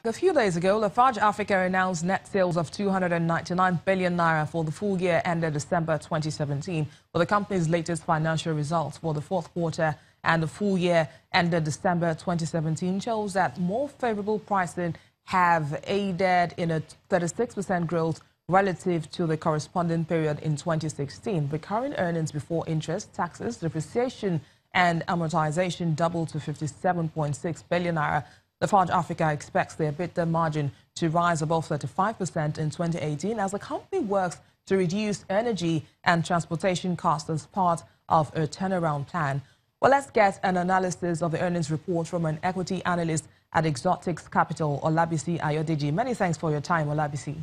A few days ago, Lafarge Africa announced net sales of 299 billion naira for the full year ended December 2017, with the company's latest financial results for the fourth quarter and the full year ended December 2017 shows that more favorable pricing have aided in a 36% growth relative to the corresponding period in 2016. Recurring earnings before interest, taxes, depreciation and amortization doubled to 57.6 billion naira. Lafarge Africa expects the EBITDA margin to rise above 35% in 2018 as the company works to reduce energy and transportation costs as part of a turnaround plan. Well, let's get an analysis of the earnings report from an equity analyst at Exotix Capital, Olabisi Ayodeji. Many thanks for your time, Olabisi.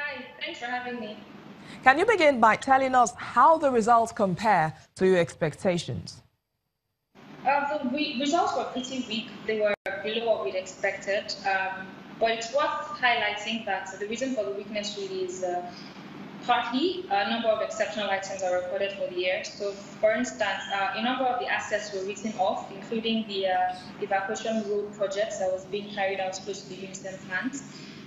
Hi, thanks for having me. Can you begin by telling us how the results compare to your expectations? The results were pretty weak. They were below what we'd expected. But it's worth highlighting that the reason for the weakness really is partly a number of exceptional items are recorded for the year. So, for instance, a number of the assets were written off, including the evacuation road projects that was being carried out close to the Unison plant.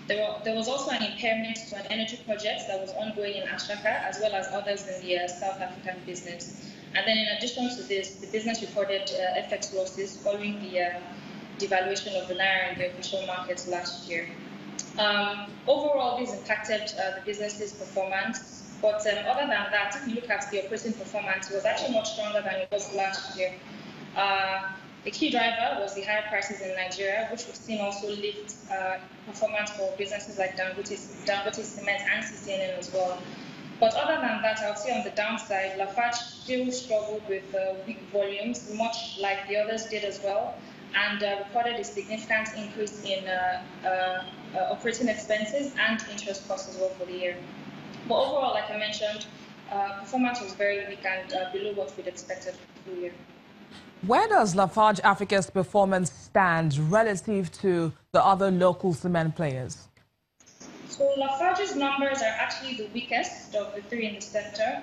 There was also an impairment to an energy project that was ongoing in Ashaka, as well as others in the South African business. And then in addition to this, the business recorded FX losses following the devaluation of the naira in the official markets last year. Overall, this impacted the business's performance. But other than that, if you look at the operating performance, it was actually much stronger than it was last year. The key driver was the higher prices in Nigeria, which we've seen also lift performance for businesses like Dangote Cement and CCNN as well. But other than that, I would say on the downside, Lafarge still struggled with weak volumes, much like the others did as well, and recorded a significant increase in operating expenses and interest costs as well for the year. But overall, like I mentioned, performance was very weak and below what we'd expected for the full year. Where does Lafarge Africa's performance stand relative to the other local cement players? So Lafarge's numbers are actually the weakest of the three in the sector.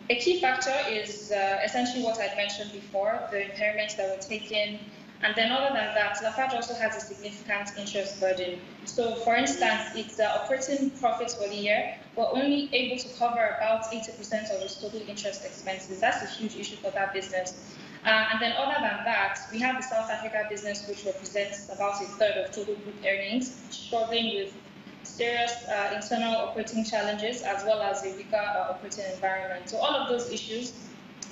A key factor is essentially what I mentioned before, the impairments that were taken. And then other than that, Lafarge also has a significant interest burden. So for instance, its operating profits for the year were only able to cover about 80% of its total interest expenses. That's a huge issue for that business. And then other than that, we have the South Africa business, which represents about a third of total group earnings, struggling with serious internal operating challenges as well as a weaker operating environment. So all of those issues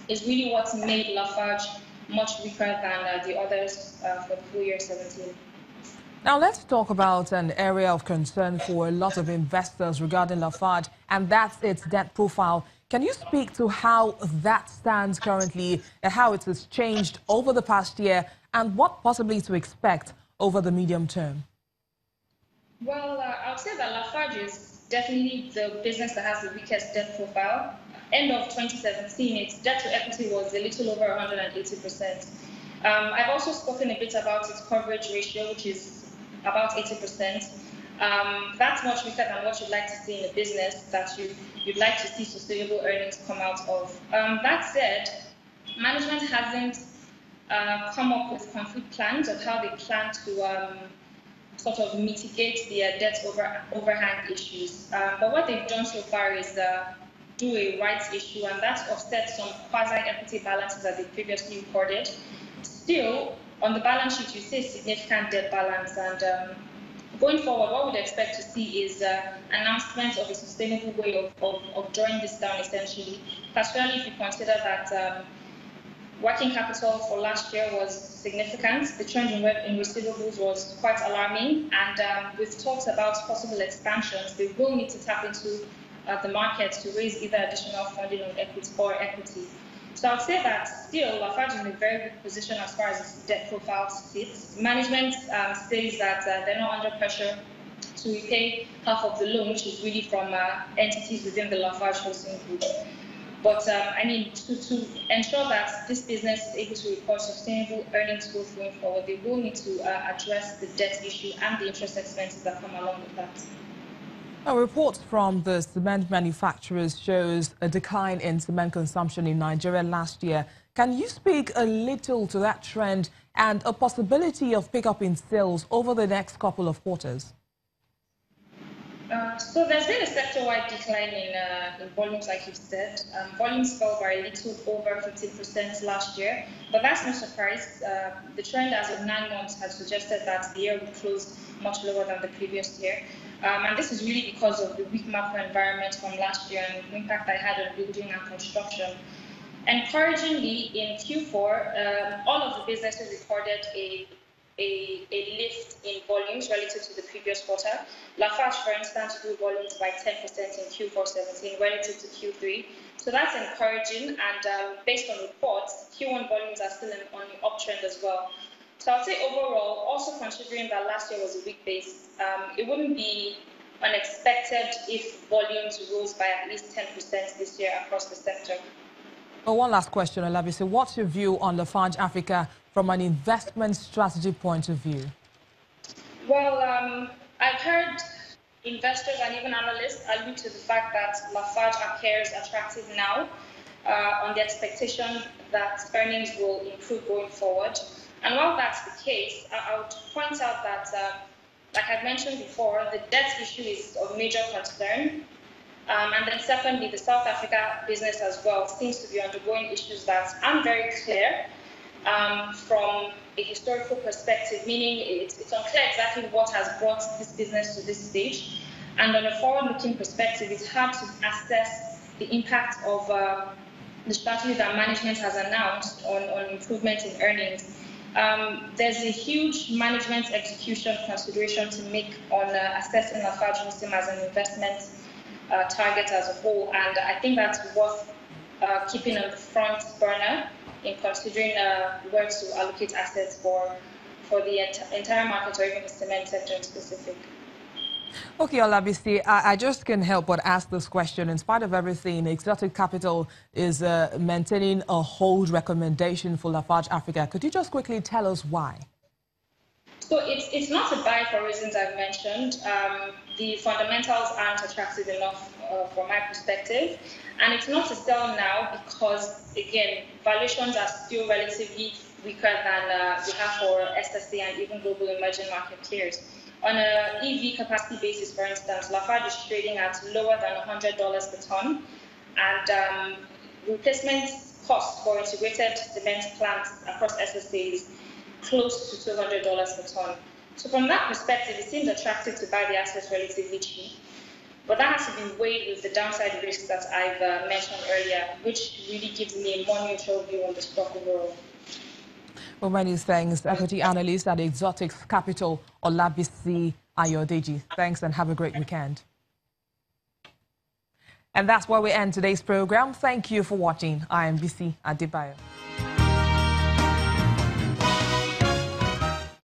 is really what made Lafarge much weaker than the others for the full year 17. Now let's talk about an area of concern for a lot of investors regarding Lafarge, and that's its debt profile. Can you speak to how that stands currently and how it has changed over the past year and what possibly to expect over the medium term? Well, I would say that Lafarge is definitely the business that has the weakest debt profile. End of 2017, its debt to equity was a little over 180%. I've also spoken a bit about its coverage ratio, which is about 80%. That's much weaker than what you'd like to see in a business that you'd like to see sustainable earnings come out of. That said, management hasn't come up with concrete plans of how they plan to sort of mitigate the debt overhang issues. But what they've done so far is do a rights issue, and that's offset some quasi-equity balances that they previously recorded. Still, on the balance sheet, you see a significant debt balance, and going forward, what we'd expect to see is announcements of a sustainable way of drawing this down, essentially, particularly if you consider that working capital for last year was significant. The trend in receivables was quite alarming, and with talks about possible expansions, they will need to tap into the market to raise either additional funding on equity. So I'd say that still Lafarge is in a very good position as far as its debt profile sits. Management says that they're not under pressure to repay half of the loan, which is really from entities within the Lafarge Hosting Group. But I mean, to ensure that this business is able to report sustainable earnings growth going forward, they will need to address the debt issue and the interest expenses that come along with that. A report from the cement manufacturers shows a decline in cement consumption in Nigeria last year Can you speak a little to that trend and a possibility of pickup in sales over the next couple of quarters? So there's been a sector-wide decline in volumes, like you said. Volumes fell by a little over 15% last year, but that's no surprise. The trend as of 9 months has suggested that the year would close much lower than the previous year. And this is really because of the weak macro environment from last year and the impact that had on building and construction. Encouragingly, in Q4, all of the businesses recorded a lift in volumes relative to the previous quarter. Lafarge, for instance, grew volumes by 10% in Q4 17 relative to Q3. So that's encouraging, and based on reports, Q1 volumes are still on the uptrend as well. So I'll say overall, also considering that last year was a weak base, it wouldn't be unexpected if volumes rose by at least 10% this year across the sector. Well, one last question, Olabisi. What's your view on Lafarge Africa from an investment strategy point of view? Well, I've heard investors and even analysts allude to the fact that Lafarge appears attractive now on the expectation that earnings will improve going forward. And while that's the case, I would point out that, like I've mentioned before, the debt issue is of major concern. And then secondly, the South Africa business as well seems to be undergoing issues that aren't very clear from a historical perspective, meaning it's unclear exactly what has brought this business to this stage. And on a forward-looking perspective, it's hard to assess the impact of the strategy that management has announced on improvement in earnings. There's a huge management execution consideration to make on assessing Lafarge as an investment target as a whole, and I think that's worth keeping on the front burner in considering where to allocate assets for the entire market or even the cement sector in specific. Okay, Olabisi, I just can't help but ask this question. In spite of everything, Exotix Capital is maintaining a hold recommendation for Lafarge Africa. Could you just quickly tell us why? So it's not a buy for reasons I've mentioned. The fundamentals aren't attractive enough from my perspective. And it's not a sell now because, again, valuations are still relatively weaker than we have for SSA and even global emerging market peers. On an EV capacity basis, for instance, Lafarge is trading at lower than $100 per ton. And replacement cost for integrated cement plants across SSA is close to $200 per ton. So from that perspective, it seems attractive to buy the assets relatively cheap. But that has to be weighed with the downside risks that I've mentioned earlier, which really gives me a more neutral view on the stock overall. Well, many thanks, equity analyst at Exotix Capital, Olabisi Ayodeji. Thanks and have a great weekend. And that's where we end today's program. Thank you for watching. I am Bisi Adebayo.